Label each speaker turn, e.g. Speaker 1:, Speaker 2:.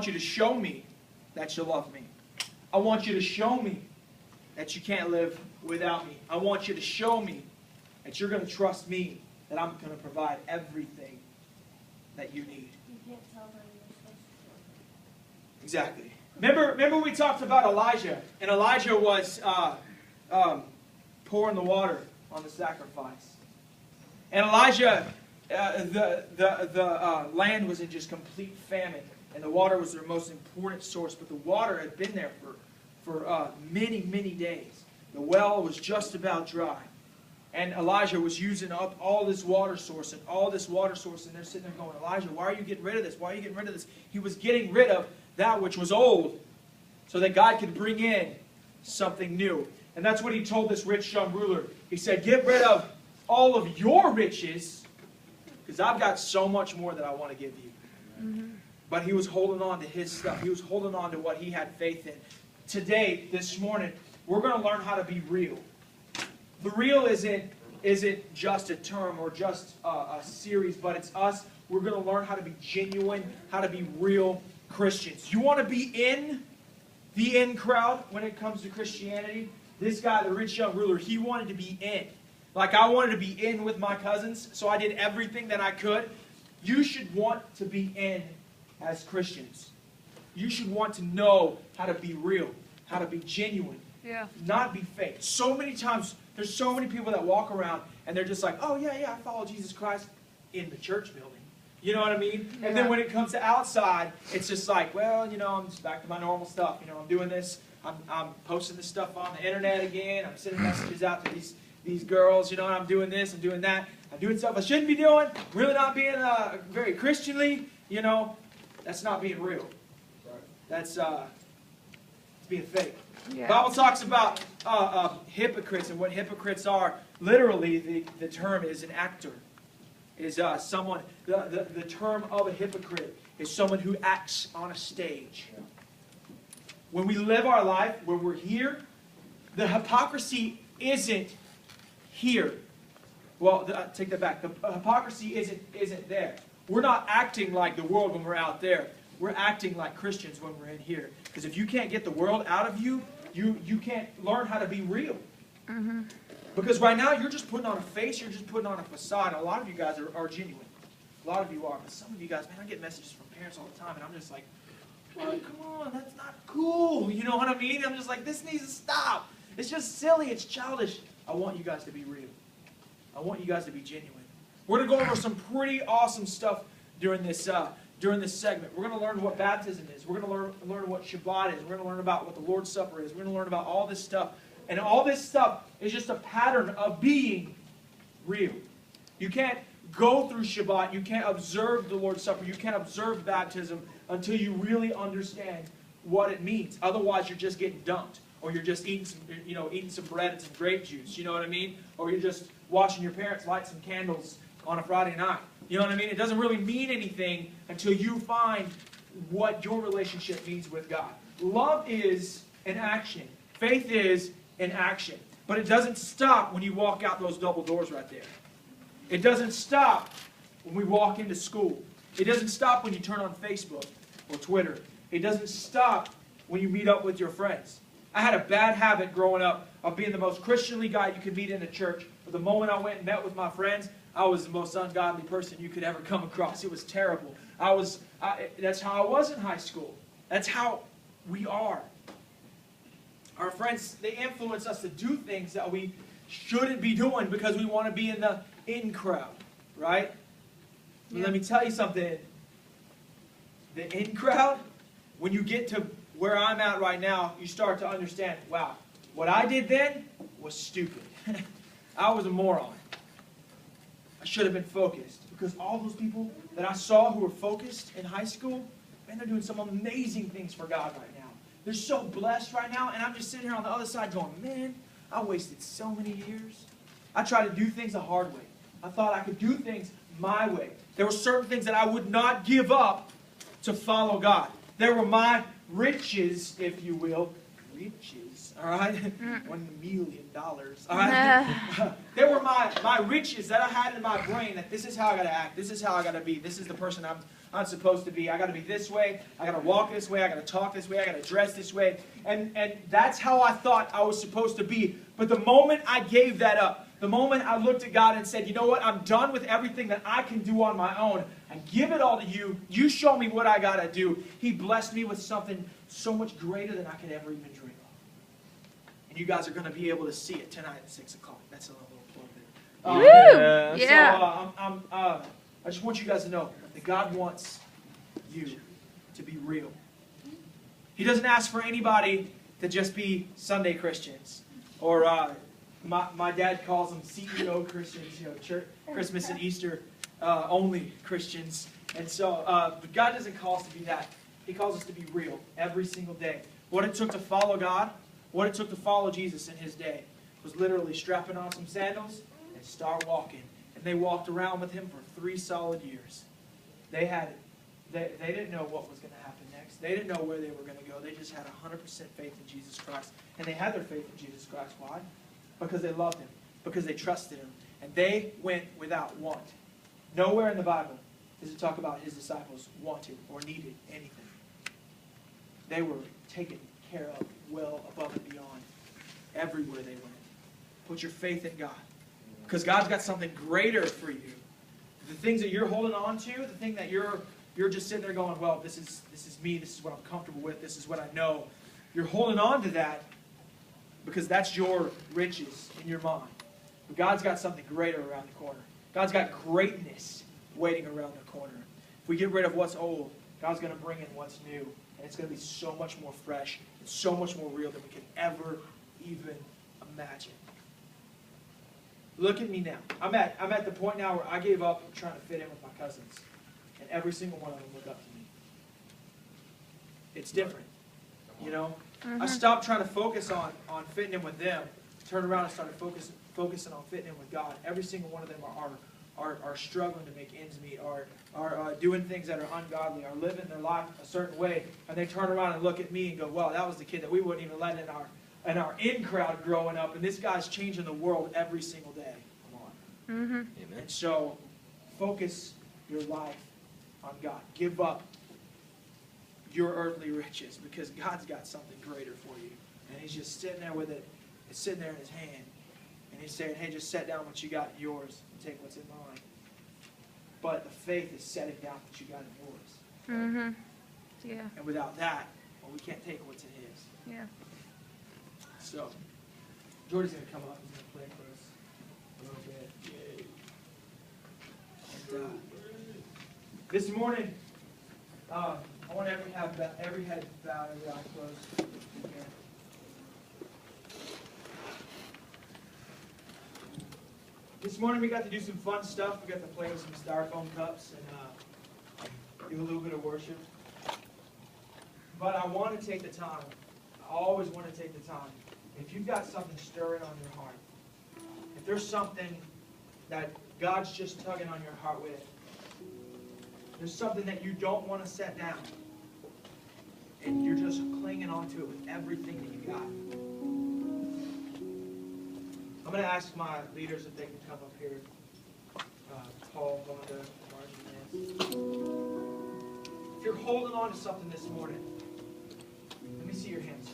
Speaker 1: want you to show me that you love me. I want you to show me that you can't live without me. I want you to show me that you're going to trust me, that I'm going to provide everything that you need.
Speaker 2: You can't tell them you're supposed to.
Speaker 1: Exactly. Remember we talked about Elijah, and Elijah was pouring the water on the sacrifice. And Elijah, the land was in just complete famine, and the water was their most important source. But the water had been there for many, many days. The well was just about dry. And Elijah was using up all this water source, and they're sitting there going, Elijah, why are you getting rid of this? Why are you getting rid of this? He was getting rid of that which was old so that God could bring in something new. And that's what he told this rich young ruler. He said, get rid of all of your riches because I've got so much more that I want to give you. Mm-hmm. But he was holding on to his stuff. He was holding on to what he had faith in. Today, this morning, we're going to learn how to be real. The real isn't just a term or just a series, but it's us. We're going to learn how to be genuine, how to be real Christians. You want to be in the in crowd when it comes to Christianity? This guy, the rich young ruler, he wanted to be in. Like I wanted to be in with my cousins, so I did everything that I could. You should want to be in as Christians. You should want to know how to be real, how to be genuine, not be fake. So many times, there's so many people that walk around and they're just like, oh yeah, I follow Jesus Christ in the church building. You know what I mean? Yeah. And then when it comes to outside, it's just like, well, I'm just back to my normal stuff. I'm doing this. I'm posting this stuff on the internet again. I'm sending messages out to these girls. I'm doing this. I'm doing that. I'm doing stuff I shouldn't be doing. Really not being very Christianly. That's not being real. That's it's being fake. Yeah. The Bible talks about hypocrites and what hypocrites are. Literally, the term is an actor. Is someone, the term of a hypocrite is someone who acts on a stage. When we live our life, when we're here, the hypocrisy isn't here. Well, take that back. The hypocrisy isn't there. We're not acting like the world when we're out there. We're acting like Christians when we're in here. Because if you can't get the world out of you, you can't learn how to be real. Mm-hmm. Because right now, you're just putting on a face, you're just putting on a facade. A lot of you guys are genuine. A lot of you are. But some of you guys, man, I get messages from parents all the time, and I'm just like, oh, come on, that's not cool. You know what I mean? I'm just like, this needs to stop. It's just silly. It's childish. I want you guys to be real. I want you guys to be genuine. We're going to go over some pretty awesome stuff during this segment. We're going to learn what baptism is. We're going to learn what Shabbat is. We're going to learn about what the Lord's Supper is. We're going to learn about all this stuff. And all this stuff is just a pattern of being real. You can't go through Shabbat. You can't observe the Lord's Supper. You can't observe baptism until you really understand what it means. Otherwise, you're just getting dunked. Or you're just eating some bread and some grape juice. You know what I mean? Or you're just watching your parents light some candles on a Friday night. You know what I mean? It doesn't really mean anything until you find what your relationship means with God. Love is an action. Faith is an action. But it doesn't stop when you walk out those double doors right there. It doesn't stop when we walk into school. It doesn't stop when you turn on Facebook or Twitter. It doesn't stop when you meet up with your friends. I had a bad habit growing up of being the most Christianly guy you could meet in a church. But the moment I went and met with my friends, I was the most ungodly person you could ever come across. It was terrible. That's how I was in high school. That's how we are. Our friends, they influence us to do things that we shouldn't be doing because we want to be in the in crowd, right? But let me tell you something. The in crowd, when you get to where I'm at right now, you start to understand, wow, what I did then was stupid. I was a moron. I should have been focused. Because all those people that I saw who were focused in high school, man, they're doing some amazing things for God right now. They're so blessed right now, and I'm just sitting here on the other side going, man, I wasted so many years. I tried to do things the hard way. I thought I could do things my way. There were certain things that I would not give up to follow God. There were my riches, if you will. Riches, all right? $1 million, all right? There were my riches that I had in my brain that this is how I got to act. This is how I got to be. This is the person I'm supposed to be. I got to be this way. I got to walk this way. I got to talk this way. I got to dress this way. And that's how I thought I was supposed to be. But the moment I gave that up, the moment I looked at God and said, you know what, I'm done with everything that I can do on my own. I give it all to you. You show me what I got to do. He blessed me with something so much greater than I could ever even dream of. And you guys are going to be able to see it tonight at 6 o'clock. That's a little plug there.
Speaker 3: Woo! Yeah.
Speaker 1: So I just want you guys to know that God wants you to be real. He doesn't ask for anybody to just be Sunday Christians. Or my dad calls them CEO Christians, church, Christmas and Easter only Christians. And so, but God doesn't call us to be that. He calls us to be real every single day. What it took to follow God, what it took to follow Jesus in His day, was literally strapping on some sandals and start walking. And they walked around with Him for 3 solid years. They didn't know what was going to happen next. They didn't know where they were going to go. They just had 100% faith in Jesus Christ. And they had their faith in Jesus Christ. Why? Because they loved Him. Because they trusted Him. And they went without want. Nowhere in the Bible does it talk about His disciples wanted or needed anything. They were taken care of well above and beyond everywhere they went. Put your faith in God. Because God's got something greater for you. The things that you're holding on to, the thing that you're just sitting there going, well, this is me, this is what I'm comfortable with, this is what I know. You're holding on to that because that's your riches in your mind. But God's got something greater around the corner. God's got greatness waiting around the corner. If we get rid of what's old, God's going to bring in what's new. And it's going to be so much more fresh and so much more real than we could ever even imagine. Look at me now. I'm at the point now where I gave up trying to fit in with my cousins. And every single one of them look up to me. It's different. You know? I stopped trying to focus on fitting in with them. Turned around and started focusing on fitting in with God. Every single one of them are struggling to make ends meet, are doing things that are ungodly, are living their life a certain way. And they turn around and look at me and go, well, that was the kid that we wouldn't even let in our in-crowd growing up. And this guy's changing the world every single day. Come on.
Speaker 3: Mm-hmm.
Speaker 1: And so, focus your life on God. Give up your earthly riches because God's got something greater for you. And He's just sitting there with it. It's sitting there in His hand. And He's saying, hey, just set down what you got in yours and take what's in mine. But the faith is setting down what you got in yours.
Speaker 3: Mm-hmm. Yeah.
Speaker 1: And without that, well, we can't take what's in His.
Speaker 3: Yeah.
Speaker 1: So, Jordy's going to come up. He's going to play for us a little bit. Yay. And this morning, I want every head bowed, every eye closed. Yeah. This morning we got to do some fun stuff. We got to play with some styrofoam cups and do a little bit of worship. But I want to take the time. I always want to take the time. If you've got something stirring on your heart, if there's something that God's just tugging on your heart with, there's something that you don't want to set down, and you're just clinging onto it with everything that you got. I'm going to ask my leaders if they can come up here. Paul, Vonda, Margie, Lance. If you're holding on to something this morning, let me see your hands.